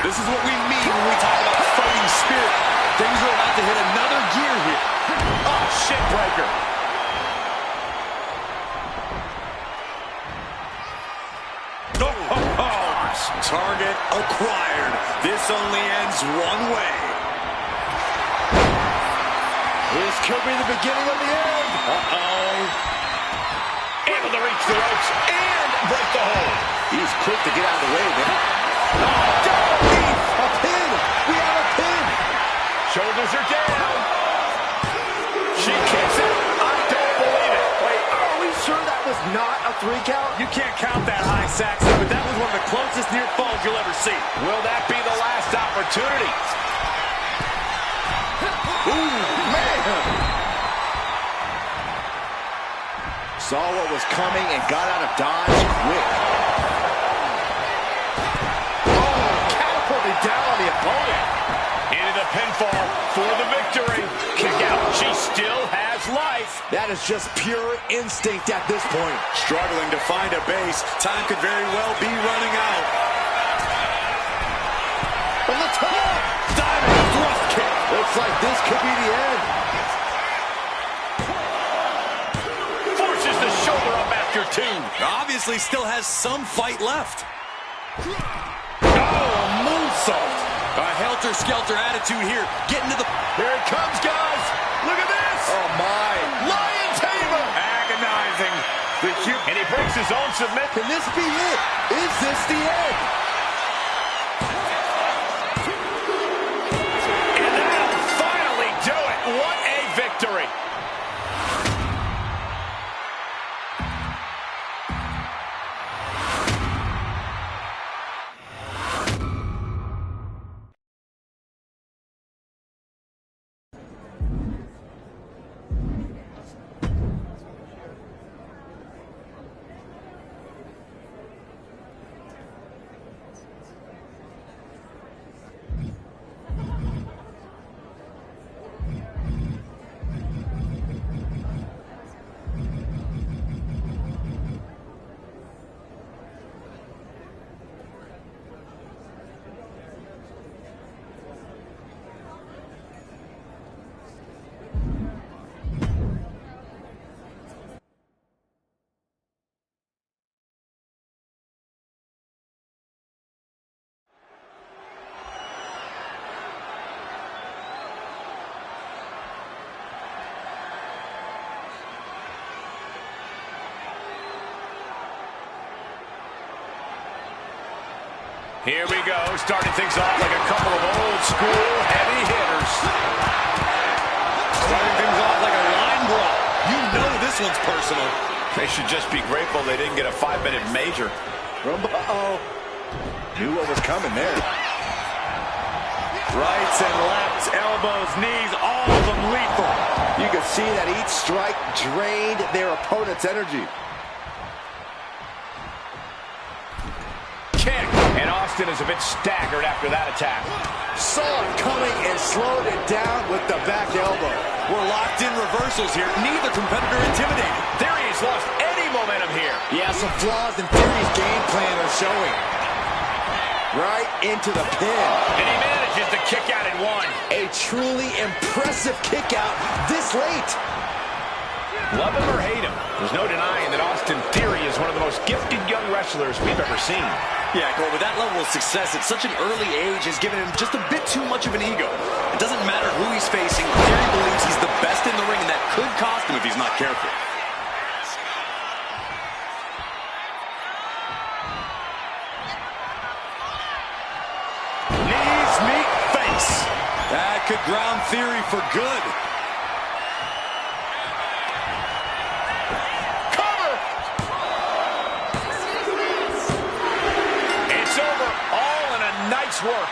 This is what we mean when we talk about fighting spirit. Things are about to hit another gear here. Oh, shit breaker. Target acquired. This only ends one way. This could be the beginning of the end. Uh-oh. Able to reach the ropes and break the hold. He's quick to get out of the way, man. A pin. We have a pin. Shoulders are down. She kicks it. I don't believe it. Wait, are we sure that was not a 3 count? You can't count that high, Saxon, but that was one of the closest near falls you'll ever see. Will that be the last opportunity? Ooh, man. Saw what was coming and got out of dodge quick. Oh, catapulted down on the opponent. Into the pinfall for the victory. Kick out. She still has life. That is just pure instinct at this point. Struggling to find a base. Time could very well be running out. From the top. Diving thrust kick. Looks like this could be the end. Forces the shoulder up after 2. Obviously still has some fight left. Oh, a moonsault. A helter-skelter attitude here. Getting to the... Here it comes, guys. Look at this. Oh, my. Lion Tamer! Agonizing. And he breaks his own submit. Can this be it? Is this the end? And that'll finally do it. What a victory. Here we go, starting things off like a couple of old school heavy hitters. Starting things off like a line brawl. You know this one's personal. They should just be grateful they didn't get a 5-minute major. Uh-oh. Knew what was coming there. Rights and lefts, elbows, knees, all of them lethal. You can see that each strike drained their opponent's energy. Kick, and Austin is a bit staggered after that attack. Saw it coming and slowed it down with the back elbow. We're locked in reversals here. Neither competitor intimidated. Theory's lost any momentum here. Yeah, some flaws in Theory's game plan are showing. Right into the pin. And he manages to kick out in one. A truly impressive kick out this late. Love him or hate him, there's no denying that Austin Theory is one of the most gifted young wrestlers we've ever seen. Yeah, Cole, with that level of success at such an early age has given him just a bit too much of an ego. It doesn't matter who he's facing. Theory believes he's the best in the ring, and that could cost him if he's not careful. Knees meet face. That could ground Theory for good. Nice work.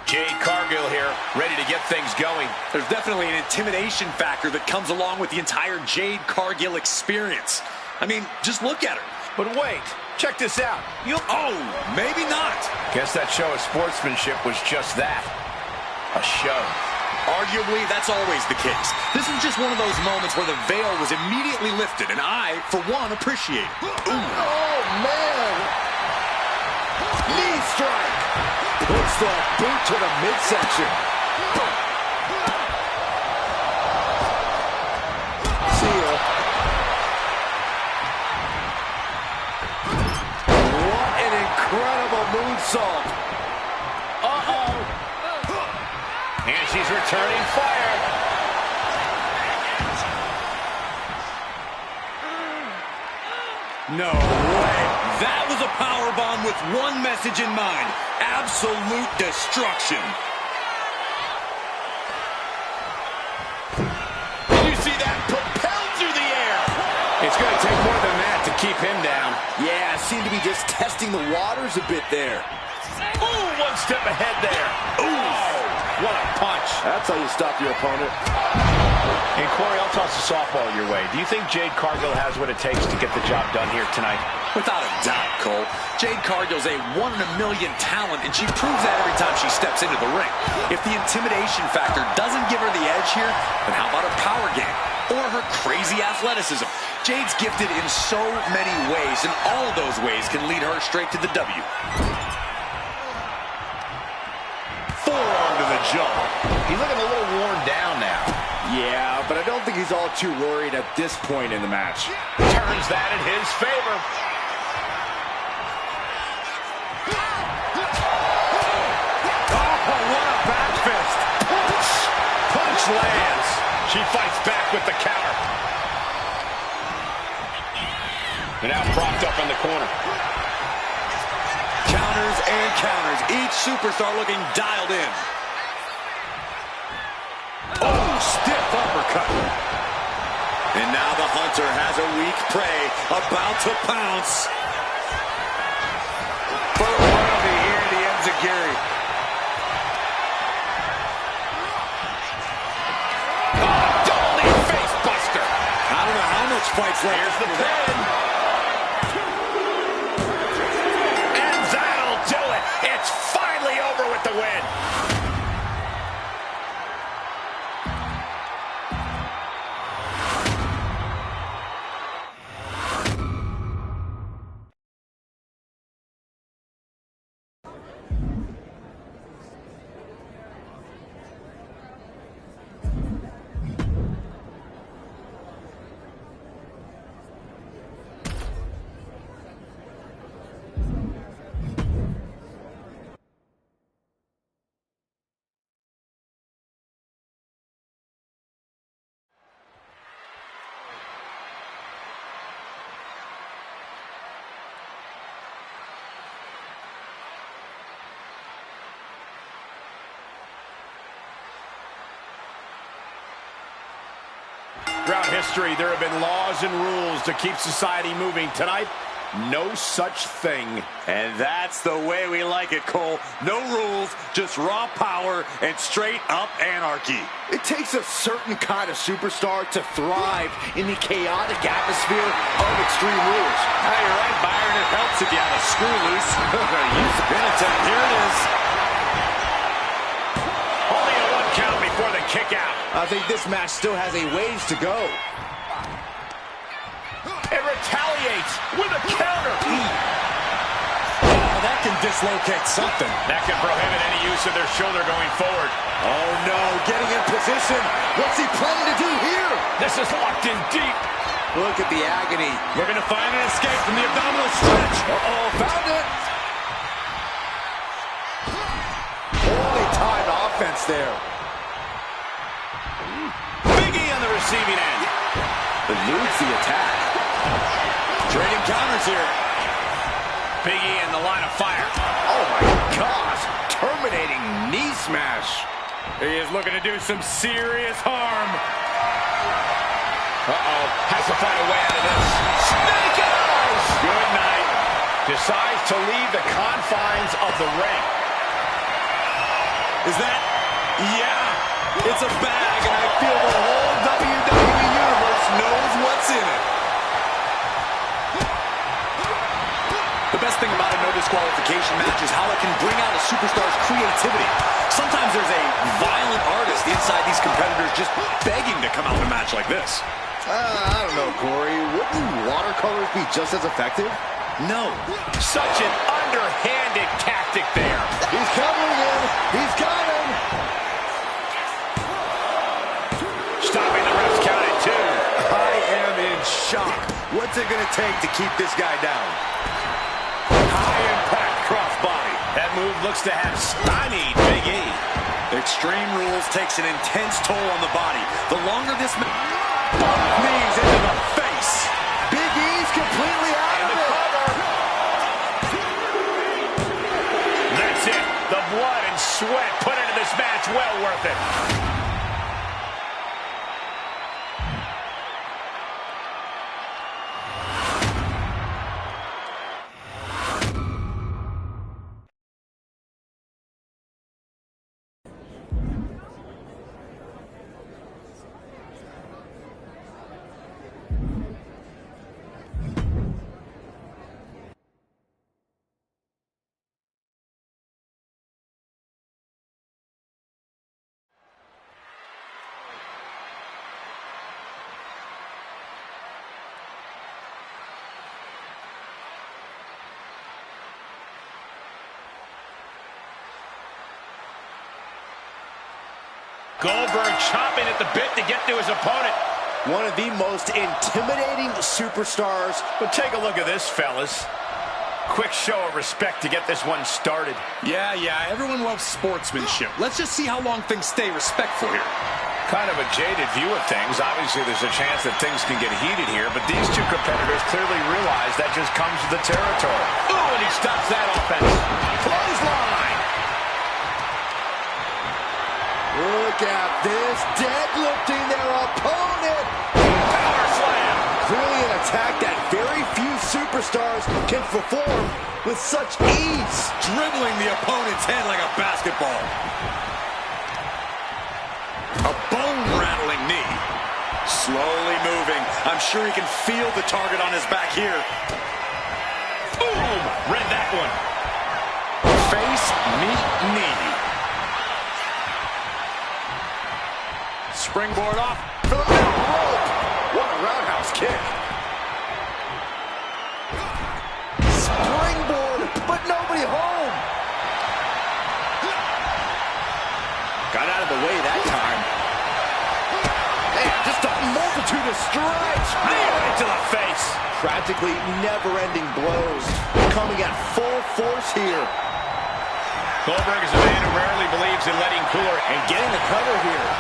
Jade Cargill here, ready to get things going. There's definitely an intimidation factor that comes along with the entire Jade Cargill experience. I mean, just look at her. But wait, check this out. Oh, maybe not. Guess that show of sportsmanship was just that, a show. Arguably, that's always the case. This is just one of those moments where the veil was immediately lifted, and I, for one, appreciate it. Ooh. Oh, man. Knee strike. Puts the boot to the midsection. See ya. What an incredible moonsault. Uh-oh. And she's returning fire. No way. That was a powerbomb with one message in mind. Absolute destruction. Did you see that? Propelled through the air. It's going to take more than that to keep him down. Yeah, seemed to be just testing the waters a bit there. Ooh, one step ahead there. Ooh, what a punch. That's how you stop your opponent. And Corey, I'll toss a softball your way. Do you think Jade Cargill has what it takes to get the job done here tonight? Without a doubt, Cole. Jade Cargill's a 1 in a million talent, and she proves that every time she steps into the ring. If the intimidation factor doesn't give her the edge here, then how about her power game? Or her crazy athleticism? Jade's gifted in so many ways, and all of those ways can lead her straight to the W. Forearm to the jaw. He's looking a little worn down now. Yeah, but I don't think he's all too worried at this point in the match. Turns that in his favor. Oh, what a back fist. Punch lands. She fights back with the counter. And now propped up in the corner. Counters and counters. Each superstar looking dialed in. Oh, stiff uppercut. And now the hunter has a weak prey about to pounce. For royalty here in the Enziguri. Oh, double knee face buster. I don't know how much fight's left. Here's the pin. And that'll do it. It's finally over with the win. Throughout history, there have been laws and rules to keep society moving. Tonight, no such thing. And that's the way we like it, Cole. No rules, just raw power and straight up anarchy. It takes a certain kind of superstar to thrive in the chaotic atmosphere of Extreme Rules. You're right, Byron. It helps if you have a screw loose. Use the pin attempt. Here it is. Only a 1 count before the kick out. I think this match still has a ways to go. It retaliates with a counter. Oh, that can dislocate something. That can prohibit any use of their shoulder going forward. Oh, no. Getting in position. What's he planning to do here? This is locked in deep. Look at the agony. Looking to find an escape from the abdominal stretch. Uh-oh, found it. Holy timed offense there. Biggie on the receiving end. Eludes the attack. Trading counters here. Biggie in the line of fire. Oh my gosh. Terminating knee smash. He is looking to do some serious harm. Uh-oh. Has to find a way out of this. Snake eyes. Good night. Decides to leave the confines of the ring. Is that? Yeah. It's a bag, and I feel the whole WWE Universe knows what's in it. The best thing about it, no disqualification match is how it can bring out a superstar's creativity. Sometimes there's a violent artist inside these competitors just begging to come out in a match like this. I don't know, Corey. Wouldn't watercolors be just as effective? No. Such an underhanded tactic there. He's covering him. He's got him. Stopping the ref's count at 2. I am in shock. What's it going to take to keep this guy down? High impact crossbody. That move looks to have stymied Big E. Extreme Rules takes an intense toll on the body. The longer this both knees into the face. Big E's completely out of it. That's it. The blood and sweat put into this match. Well worth it. Goldberg chomping at the bit to get to his opponent. One of the most intimidating superstars. But take a look at this, fellas. Quick show of respect to get this one started. Yeah, everyone loves sportsmanship. Let's just see how long things stay respectful here. Kind of a jaded view of things. Obviously, there's a chance that things can get heated here, but these two competitors clearly realize that just comes with the territory. Oh, and he stops that offense. Clothesline! Look at this, deadlifting their opponent. Power slam! Clearly an attack that very few superstars can perform with such ease. Dribbling the opponent's head like a basketball. A bone-rattling knee. Slowly moving. I'm sure he can feel the target on his back here. Boom! Read that one. Face, meet, knee. Springboard off For the middle rope. What a roundhouse kick. Springboard, but nobody home. Got out of the way that time. Man, just a multitude of strikes. Right to the face. Practically never-ending blows. Coming at full force here. Goldberg is a man who rarely believes in letting cooler And getting the cover here.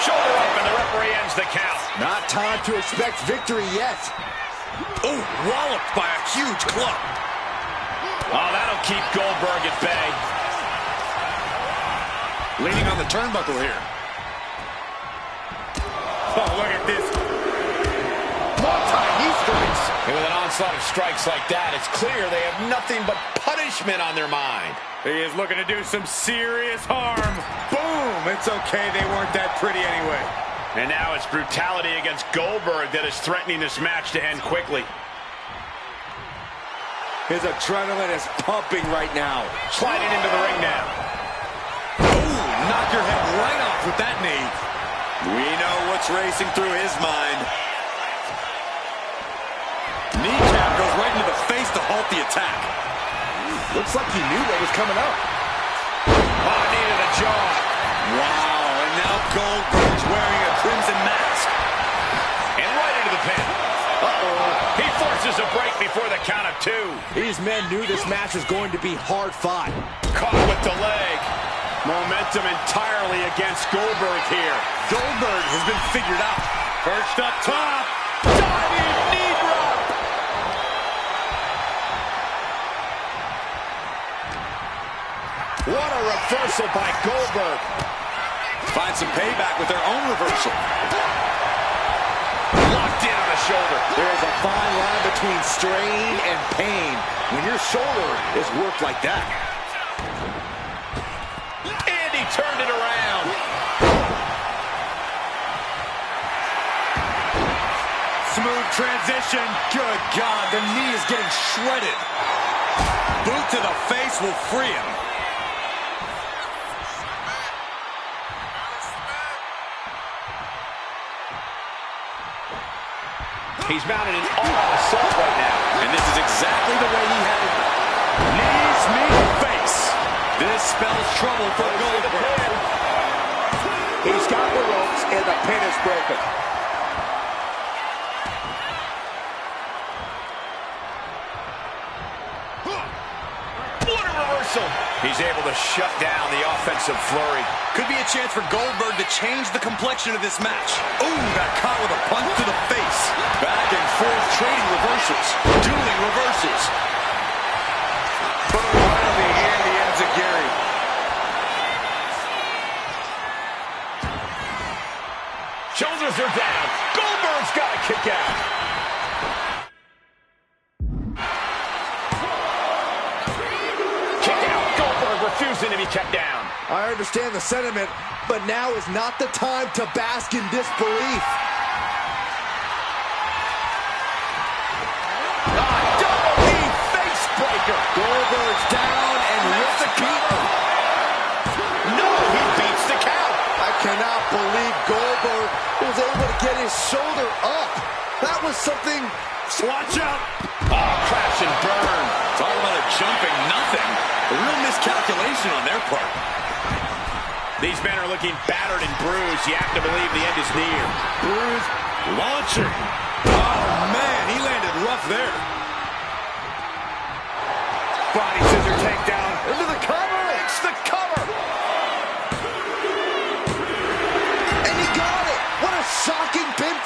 shoulder up, and the referee ends the count. Not time to expect victory yet. Oh, walloped by a huge club. Oh, that'll keep Goldberg at bay. Leaning on the turnbuckle here. Oh, look at this. Multi-knee strikes. And with an onslaught of strikes like that, it's clear they have nothing but punishment on their mind. He is looking to do some serious harm. Boom! It's okay, they weren't that pretty anyway. And now it's brutality against Goldberg that is threatening this match to end quickly. His adrenaline is pumping right now. Sliding into the ring now. Ooh, knock your head right off with that knee. We know what's racing through his mind. Kneecap goes right into the face to halt the attack. Looks like he knew what was coming up. Oh, knee to the jaw. Wow, and now Goldberg's wearing a crimson mask. And right into the pin. Uh-oh. He forces a break before the count of 2. These men knew this match was going to be hard fought. Caught with the leg. Momentum entirely against Goldberg here. Goldberg has been figured out. Perched up top. Diving knee drop. What a reversal by Goldberg. Find some payback with their own reversal. Locked in on the shoulder. There is a fine line between strain and pain when your shoulder is worked like that. And he turned it around. Smooth transition. Good God, the knee is getting shredded. boot to the face will free him. He's mounted an all-out assault right now. And this is exactly the way he had it. Knees meet face. This spells trouble for Goldberg. He's got the ropes, and the pin is broken. What a reversal. He's able to shut down the offensive flurry. Could be a chance for Goldberg to change the complexion of this match. Ooh, got caught with a punch to the face. Back and forth, trading reversals. Dueling reversals. Boom, right on the ear, the enziguri. Shoulders are down. Goldberg's got to kick out. Kick out. Goldberg refusing to be kept down. I understand the sentiment, but now is not the time to bask in disbelief. Double knee face breaker. Goldberg's down and rips the cover. No, he beats the count. I cannot believe Goldberg was able to get his shoulder up. That was something... Watch out. Oh, crash and burn. Talk about a jumping nothing. A real miscalculation on their part. These men are looking battered and bruised. You have to believe the end is near. Bruce launching. Oh, man, he landed rough there. Body scissor takedown. Into the cover. It's the cover. And he got it. What a shocking pinfall.